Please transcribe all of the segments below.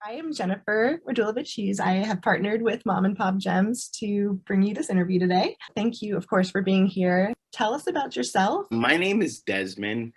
I am Jennifer Radulovich. I have partnered with Mom and Pop Gems to bring you this interview today. Thank you, of course, for being here. Tell us about yourself. My name is Desmond,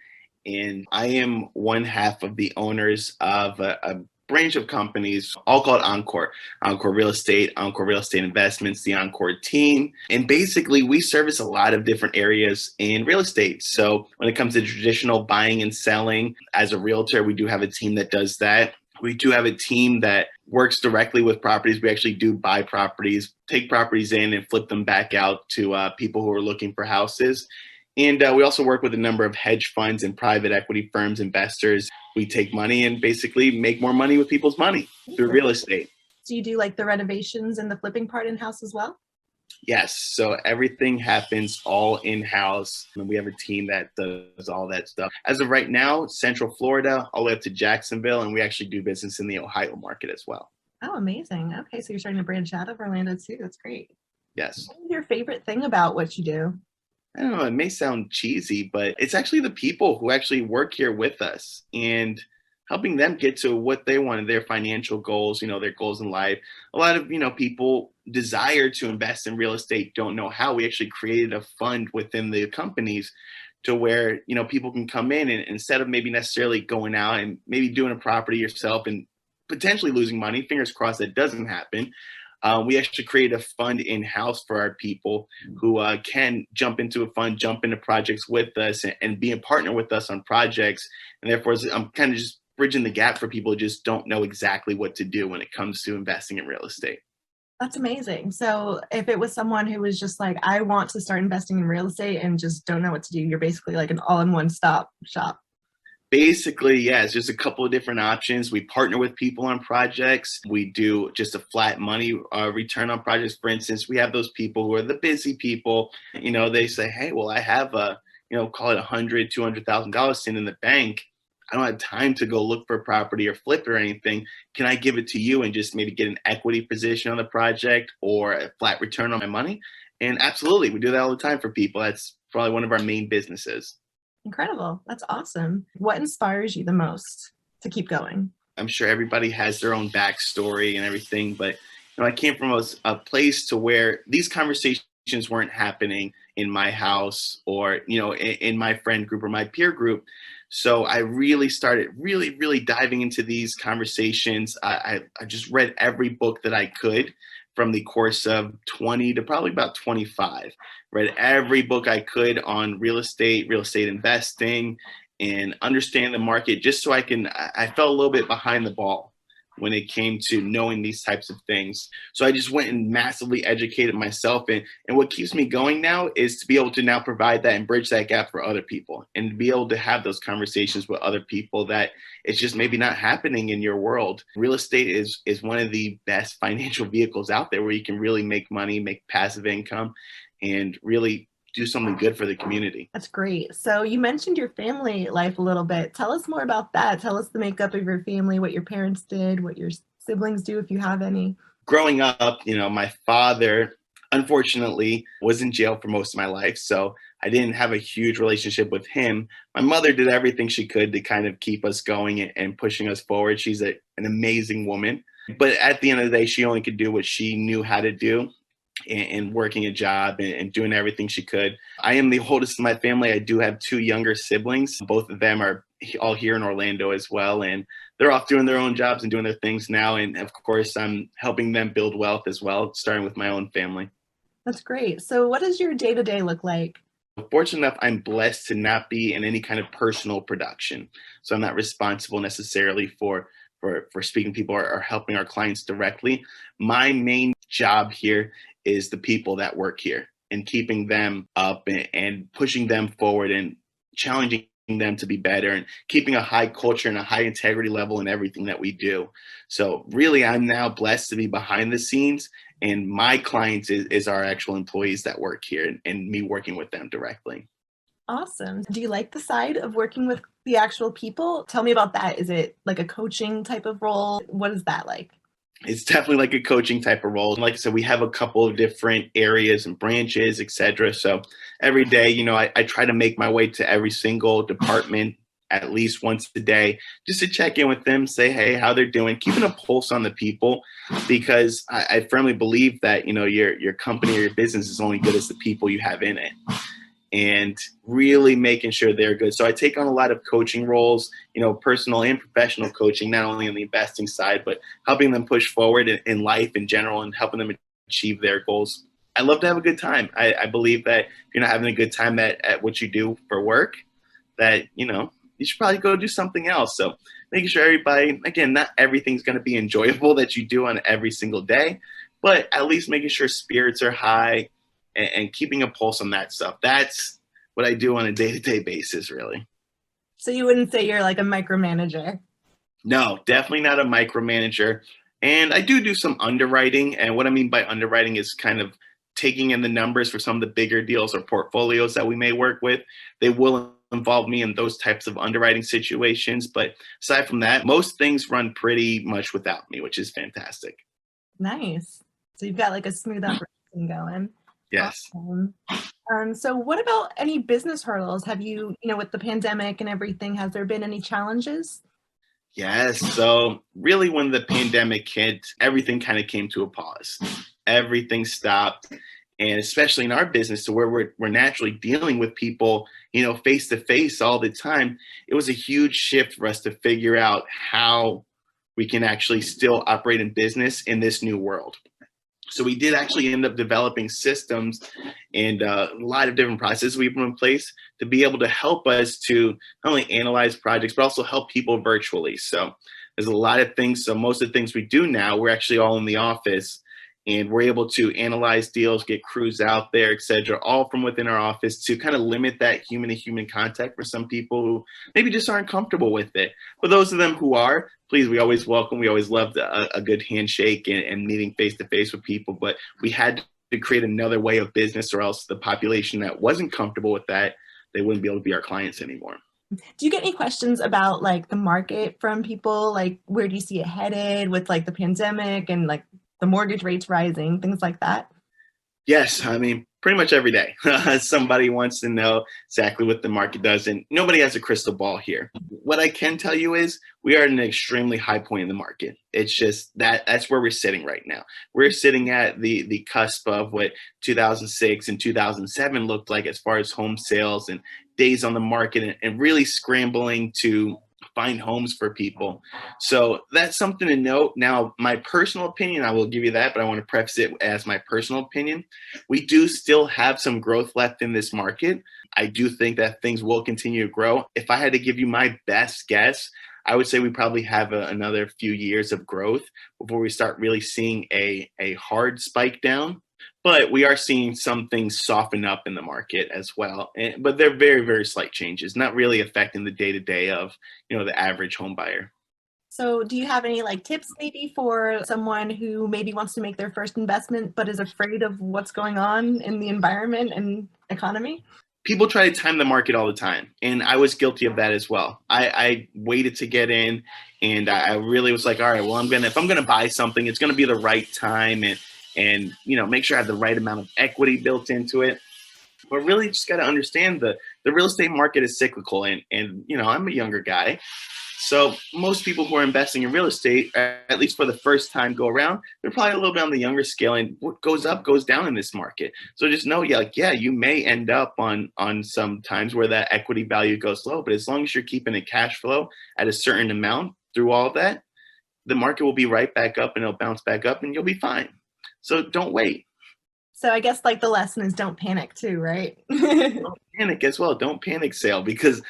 and I am one half of the owners of a branch of companies, all called Encore. Encore Real Estate, Encore Real Estate Investments, the Encore team. And basically, we service a lot of different areas in real estate. So when it comes to traditional buying and selling, as a realtor, we do have a team that does that. We do have a team that works directly with properties. We actually do buy properties, take properties in and flip them back out to people who are looking for houses. And we also work with a number of hedge funds and private equity firms, investors. We take money and basically make more money with people's money through real estate. Do you do like the renovations and the flipping part in-house as well? Yes, so everything happens all in-house, and we have a team that does all that stuff. As of right now, Central Florida, all the way up to Jacksonville, and we actually do business in the Ohio market as well. Oh, amazing. Okay, so you're starting to branch out of Orlando too. That's great. Yes. What is your favorite thing about what you do? I don't know, it may sound cheesy, but it's actually the people who actually work here with us and helping them get to what they want, their financial goals, their goals in life. A lot of, people desire to invest in real estate, don't know how. We actually created a fund within the companies to where, people can come in and instead of maybe necessarily going out and maybe doing a property yourself and potentially losing money, fingers crossed that doesn't happen. We actually create a fund in-house for our people who can jump into a fund, jump into projects with us and be a partner with us on projects. And therefore, I'm kind of just bridging the gap for people who just don't know exactly what to do when it comes to investing in real estate. That's amazing. So if it was someone who was just like, I want to start investing in real estate and just don't know what to do, you're basically like an all-in-one stop shop. Basically, yeah, it's just a couple of different options. We partner with people on projects. We do just a flat money return on projects. For instance, we have those people who are the busy people. They say, hey, well, I have call it $100,000, $200,000 sitting in the bank. I don't have time to go look for a property or flip it or anything. Can I give it to you and just maybe get an equity position on the project or a flat return on my money? And absolutely, we do that all the time for people. That's probably one of our main businesses. Incredible. That's awesome. What inspires you the most to keep going? I'm sure everybody has their own backstory and everything, but I came from a place to where these conversations weren't happening in my house or in my friend group or my peer group. So I really started really diving into these conversations. I just read every book that I could from the course of 20 to probably about 25. Read every book I could on real estate investing, and understand the market just so I felt a little bit behind the ball when it came to knowing these types of things. So I just went and massively educated myself. And what keeps me going now is to be able to now provide that and bridge that gap for other people and to be able to have those conversations with other people that it's just maybe not happening in your world. Real estate is one of the best financial vehicles out there where you can really make money, make passive income, and really do something good for the community. That's great. So you mentioned your family life a little bit. Tell us more about that. Tell us the makeup of your family, what your parents did, what your siblings do, if you have any. Growing up, my father, unfortunately, was in jail for most of my life. So I didn't have a huge relationship with him. My mother did everything she could to kind of keep us going and pushing us forward. She's an amazing woman. But at the end of the day, she only could do what she knew how to do. And working a job and doing everything she could. I am the oldest in my family. I do have two younger siblings. Both of them are all here in Orlando as well. And they're off doing their own jobs and doing their things now. And of course, I'm helping them build wealth as well, starting with my own family. That's great. So what does your day-to-day look like? Fortunate enough, I'm blessed to not be in any kind of personal production. So I'm not responsible necessarily for speaking to people or helping our clients directly. My main job here is the people that work here and keeping them up and pushing them forward and challenging them to be better and keeping a high culture and a high integrity level in everything that we do. So really, I'm now blessed to be behind the scenes, and my clients is our actual employees that work here and me working with them directly. Awesome. Do you like the side of working with the actual people? Tell me about that. Is it like a coaching type of role? What is that like? It's definitely like a coaching type of role. Like I said, we have a couple of different areas and branches, et cetera. So every day, I try to make my way to every single department, at least once a day, just to check in with them, say, hey, how they're doing, keeping a pulse on the people, because I firmly believe that, your company or your business is only good as the people you have in it, and really making sure they're good. So I take on a lot of coaching roles, personal and professional coaching, not only on the investing side, but helping them push forward in life in general and helping them achieve their goals. I love to have a good time. I believe that if you're not having a good time at what you do for work, that, you should probably go do something else. So making sure everybody, again, not everything's going to be enjoyable that you do on every single day, but at least making sure spirits are high and keeping a pulse on that stuff. That's what I do on a day-to-day basis, really. So you wouldn't say you're like a micromanager? No, definitely not a micromanager. And I do some underwriting. And what I mean by underwriting is kind of taking in the numbers for some of the bigger deals or portfolios that we may work with. They will involve me in those types of underwriting situations. But aside from that, most things run pretty much without me, which is fantastic. Nice. So you've got like a smooth operation going. Yes. Awesome. So what about any business hurdles? Have you, with the pandemic and everything, has there been any challenges? Yes. So really when the pandemic hit, everything kind of came to a pause. Everything stopped. And especially in our business, to where we're naturally dealing with people, face to face all the time, it was a huge shift for us to figure out how we can actually still operate in business in this new world. So we did actually end up developing systems and a lot of different processes we put in place to be able to help us to not only analyze projects, but also help people virtually. So there's a lot of things. So most of the things we do now, we're actually all in the office, and we're able to analyze deals, get crews out there, et cetera, all from within our office to kind of limit that human to human contact for some people who maybe just aren't comfortable with it. For those of them who are, please, we always welcome. We always loved a good handshake and meeting face to face with people. But we had to create another way of business, or else the population that wasn't comfortable with that, they wouldn't be able to be our clients anymore. Do you get any questions about like the market from people? Like, where do you see it headed with like the pandemic and like the mortgage rates rising, things like that? Yes, I mean, pretty much every day. Somebody wants to know exactly what the market does, and nobody has a crystal ball here. What I can tell you is we are at an extremely high point in the market. It's just that's where we're sitting right now. We're sitting at the cusp of what 2006 and 2007 looked like as far as home sales and days on the market, and really scrambling to find homes for people. So that's something to note. Now, my personal opinion, I will give you that, but I want to preface it as my personal opinion. We do still have some growth left in this market. I do think that things will continue to grow. If I had to give you my best guess, I would say we probably have another few years of growth before we start really seeing a hard spike down. But we are seeing some things soften up in the market as well. But they're very, very slight changes, not really affecting the day-to-day of, the average home buyer. So do you have any like tips maybe for someone who maybe wants to make their first investment but is afraid of what's going on in the environment and economy? People try to time the market all the time, and I was guilty of that as well. I waited to get in, and I really was like, all right, well, if I'm gonna buy something, it's gonna be the right time, and make sure I have the right amount of equity built into it. But really just got to understand the real estate market is cyclical, and I'm a younger guy. So most people who are investing in real estate, at least for the first time go around, they're probably a little bit on the younger scale, and what goes up goes down in this market. So just know, you may end up on some times where that equity value goes low, but as long as you're keeping a cash flow at a certain amount through all of that, the market will be right back up, and it'll bounce back up, and you'll be fine. So don't wait. So I guess like the lesson is don't panic too, right? Don't panic as well. Don't panic sell, because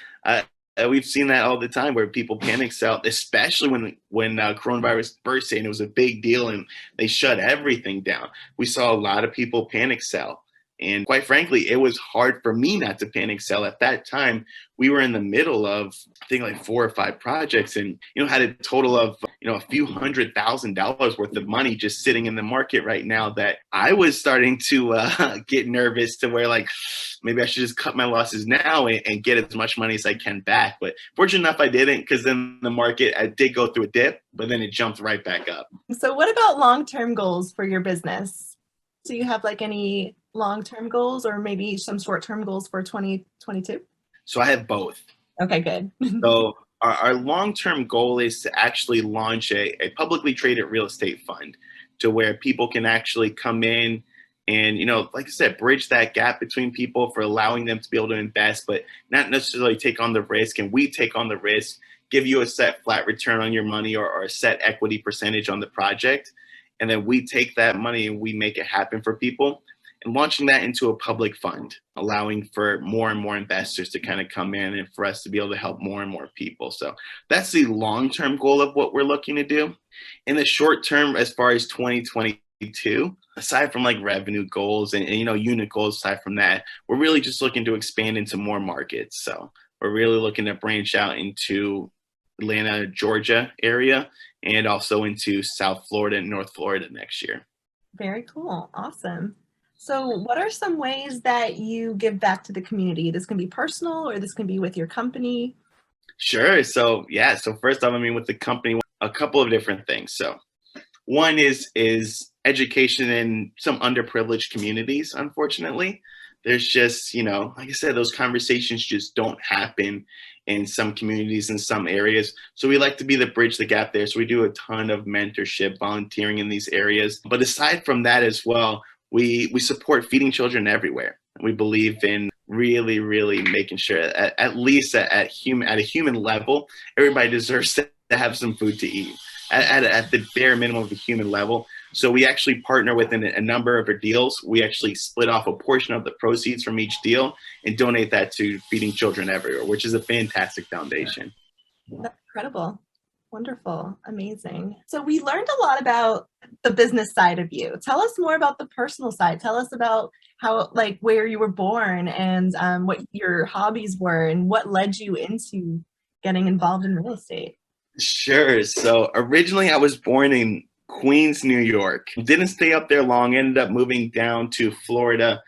we've seen that all the time where people panic sell, especially when coronavirus first hit and it was a big deal and they shut everything down. We saw a lot of people panic sell. And quite frankly, it was hard for me not to panic sell. At that time, we were in the middle of, I think, like 4 or 5 projects, and had a total of a few $100,000 worth of money just sitting in the market right now, that I was starting to get nervous, to where like maybe I should just cut my losses now and get as much money as I can back. But fortunate enough, I didn't, because then the market, I did go through a dip, but then it jumped right back up. So what about long-term goals for your business? Do you have like any long-term goals or maybe some short-term goals for 2022? So I have both. Okay, good. So our long-term goal is to actually launch a publicly traded real estate fund to where people can actually come in and, like I said, bridge that gap between people for allowing them to be able to invest, but not necessarily take on the risk. And we take on the risk, give you a set flat return on your money or a set equity percentage on the project. And then we take that money and we make it happen for people and launching that into a public fund, allowing for more and more investors to kind of come in and for us to be able to help more and more people. So that's the long term goal of what we're looking to do. In the short term, as far as 2022, aside from like revenue goals and unit goals, aside from that, we're really just looking to expand into more markets. So we're really looking to branch out into Atlanta, Georgia area, and also into South Florida and North Florida next year. Very cool. Awesome. So, what are some ways that you give back to the community? This can be personal or this can be with your company. Sure. So yeah. So first off, I mean, with the company, a couple of different things. So one is education in some underprivileged communities. Unfortunately, there's just like I said, those conversations just don't happen in some communities in some areas. So we like to be the bridge, the gap there. So we do a ton of mentorship, volunteering in these areas. But aside from that as well, we support feeding children everywhere. We believe in really making sure at least at a human level, everybody deserves to have some food to eat at the bare minimum of a human level. So we actually partner within a number of our deals. We actually split off a portion of the proceeds from each deal and donate that to Feeding Children Everywhere, which is a fantastic foundation. That's incredible. Wonderful. Amazing. So we learned a lot about the business side of you. Tell us more about the personal side. Tell us about how, like, where you were born and what your hobbies were and what led you into getting involved in real estate. Sure. So originally I was born in Queens, New York. Didn't stay up there long, ended up moving down to Florida.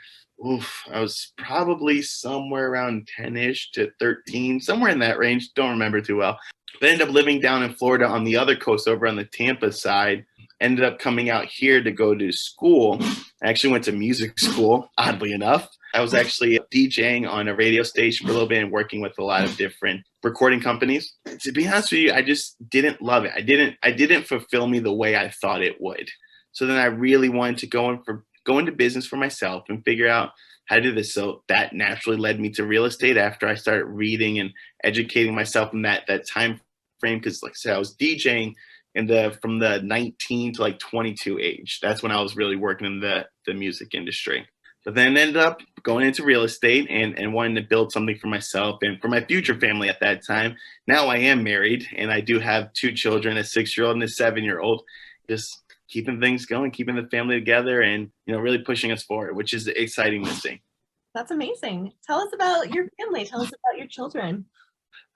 Oof, I was probably somewhere around 10-ish to 13, somewhere in that range. Don't remember too well. But ended up living down in Florida on the other coast over on the Tampa side. Ended up coming out here to go to school. I actually went to music school, oddly enough. I was actually DJing on a radio station for a little bit and working with a lot of different recording companies. To be honest with you, I just didn't love it. I didn't fulfill me the way I thought it would. So then I really wanted to go into business for myself and figure out how to do this. So that naturally led me to real estate after I started reading and educating myself in that time frame. Because like I said, I was DJing from the 19 to like 22 age. That's when I was really working in the music industry. But then ended up going into real estate and wanting to build something for myself and for my future family at that time. Now I am married and I do have two children, a 6-year-old and a 7-year-old. Just keeping things going, keeping the family together and, really pushing us forward, which is exciting to see. That's amazing. Tell us about your family. Tell us about your children.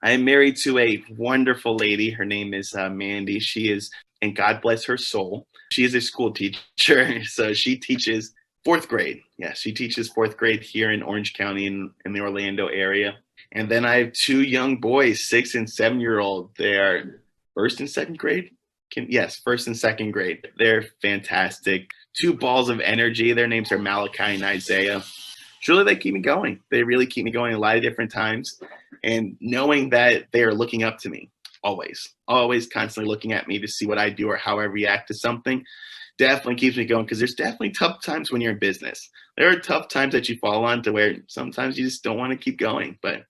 I am married to a wonderful lady. Her name is Mandy. She is, and God bless her soul, she is a school teacher. So she teaches fourth grade. Yeah, she teaches fourth grade here in Orange County in the Orlando area. And then I have two young boys, 6 and 7-year-old. They are first and second grade. Yes, first and second grade. They're fantastic. Two balls of energy. Their names are Malachi and Isaiah. Truly, they keep me going. They really keep me going a lot of different times. And knowing that they are looking up to me, always constantly looking at me to see what I do or how I react to something, definitely keeps me going, because there's definitely tough times when you're in business. There are tough times that you fall on to where sometimes you just don't want to keep going, but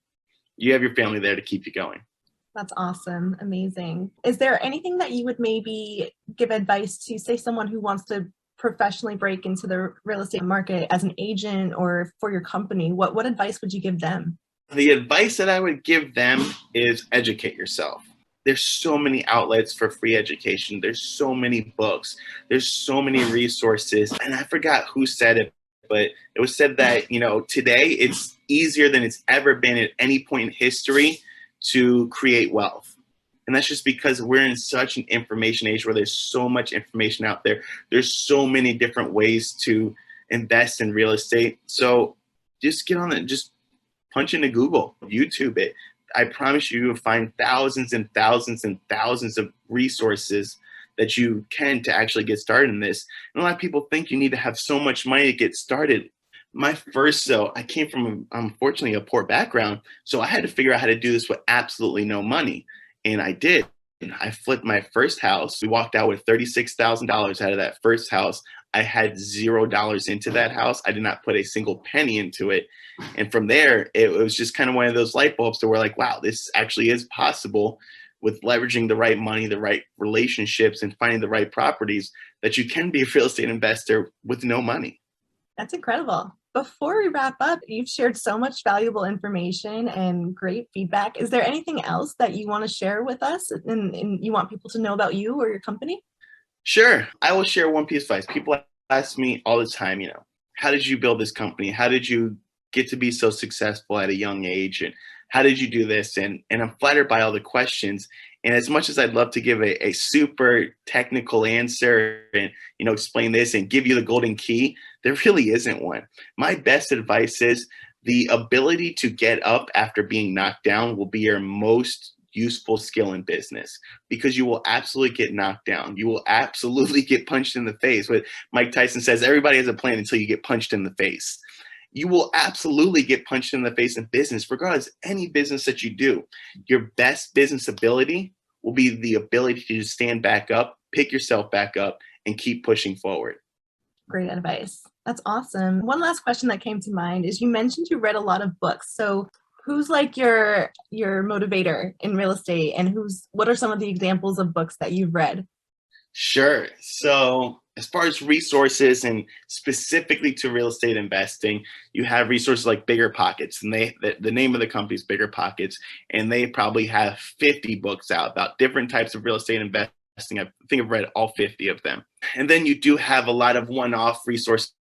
you have your family there to keep you going. That's awesome. Amazing. Is there anything that you would maybe give advice to, say, someone who wants to professionally break into the real estate market as an agent or for your company? What advice would you give them? The advice that I would give them is educate yourself. There's so many outlets for free education. There's so many books. There's so many resources. And I forgot who said it, but it was said that, today it's easier than it's ever been at any point in history to create wealth. And that's just because we're in such an information age where there's so much information out there. There's so many different ways to invest in real estate. So just get on it, just punch into Google, YouTube it. I promise you, you'll find thousands and thousands and thousands of resources that you can to actually get started in this. And a lot of people think you need to have so much money to get started. My first, so I came from, unfortunately, a poor background. So I had to figure out how to do this with absolutely no money. And I did. And I flipped my first house. We walked out with $36,000 out of that first house. I had $0 into that house. I did not put a single penny into it. And from there, it was just kind of one of those light bulbs to where, like, wow, this actually is possible with leveraging the right money, the right relationships, and finding the right properties that you can be a real estate investor with no money. That's incredible. Before we wrap up, you've shared so much valuable information and great feedback. Is there anything else that you want to share with us and you want people to know about you or your company? Sure. I will share one piece of advice. People ask me all the time, how did you build this company? How did you get to be so successful at a young age? And how did you do this? And I'm flattered by all the questions. And as much as I'd love to give a super technical answer and, explain this and give you the golden key, there really isn't one. My best advice is the ability to get up after being knocked down will be your most useful skill in business, because you will absolutely get knocked down. You will absolutely get punched in the face. But Mike Tyson says everybody has a plan until you get punched in the face. You will absolutely get punched in the face in business, regardless of any business that you do. Your best business ability will be the ability to just stand back up, pick yourself back up, and keep pushing forward. Great advice. That's awesome. One last question that came to mind is you mentioned you read a lot of books. So who's like your motivator in real estate, and what are some of the examples of books that you've read? Sure. So, as far as resources and specifically to real estate investing, you have resources like Bigger Pockets, and the name of the company is Bigger Pockets, and they probably have 50 books out about different types of real estate investing. I think I've read all 50 of them. And then you do have a lot of one-off resources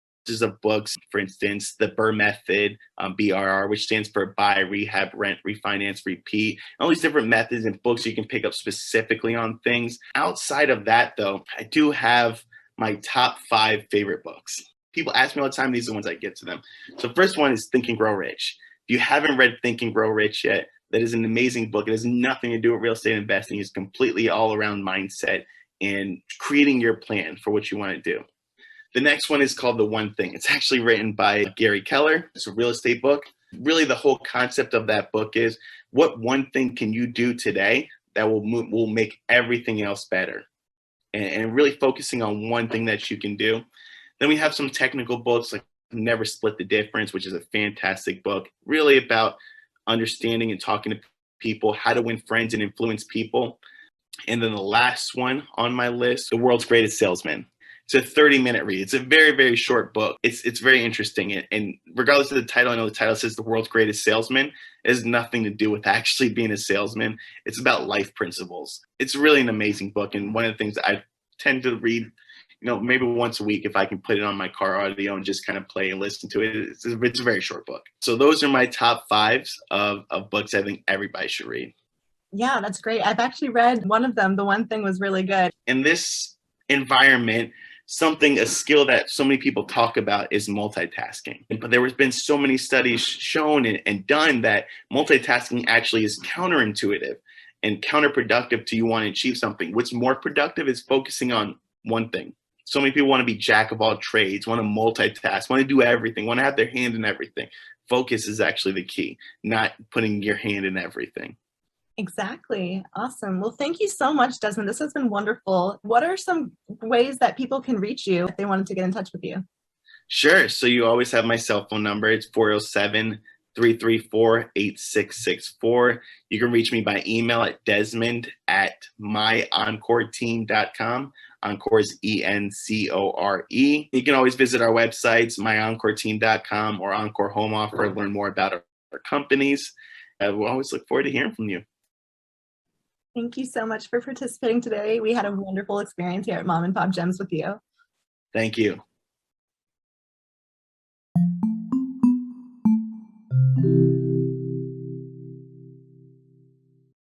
of books, for instance, the BRRRR method, BRR, which stands for buy, rehab, rent, refinance, repeat, all these different methods and books you can pick up specifically on things. Outside of that, though, I do have my top 5 favorite books. People ask me all the time, these are the ones I give to them. So the first one is Think and Grow Rich. If you haven't read Think and Grow Rich yet, that is an amazing book. It has nothing to do with real estate investing. It's completely all around mindset and creating your plan for what you want to do. The next one is called The One Thing. It's actually written by Gary Keller. It's a real estate book. Really, the whole concept of that book is what one thing can you do today that will make everything else better? And really focusing on one thing that you can do. Then we have some technical books like Never Split the Difference, which is a fantastic book, really about understanding and talking to people, how to win friends and influence people. And then the last one on my list, The World's Greatest Salesman. It's a 30-minute read. It's a very, very short book. It's very interesting. And regardless of the title, I know the title says The World's Greatest Salesman. It has nothing to do with actually being a salesman. It's about life principles. It's really an amazing book. And one of the things that I tend to read, maybe once a week if I can put it on my car audio and just kind of play and listen to it. It's a very short book. So those are my top 5s of books I think everybody should read. Yeah, that's great. I've actually read one of them. The One Thing was really good. In this environment, a skill that so many people talk about is multitasking. But there has been so many studies shown and done that multitasking actually is counterintuitive and counterproductive to you want to achieve something. What's more productive is focusing on one thing. So many people want to be jack of all trades, want to multitask, want to do everything, want to have their hand in everything. Focus is actually the key, not putting your hand in everything. Exactly. Awesome. Well, thank you so much, Desmond. This has been wonderful. What are some ways that people can reach you if they wanted to get in touch with you? Sure. So you always have my cell phone number. It's 407-334-8664. You can reach me by email at desmond@myencoreteam.com. Encore is ENCORE. You can always visit our websites, myencoreteam.com or Encore Home Offer, learn more about our companies. We'll always look forward to hearing from you. Thank you so much for participating today. We had a wonderful experience here at Mom and Pop Gems with you. Thank you.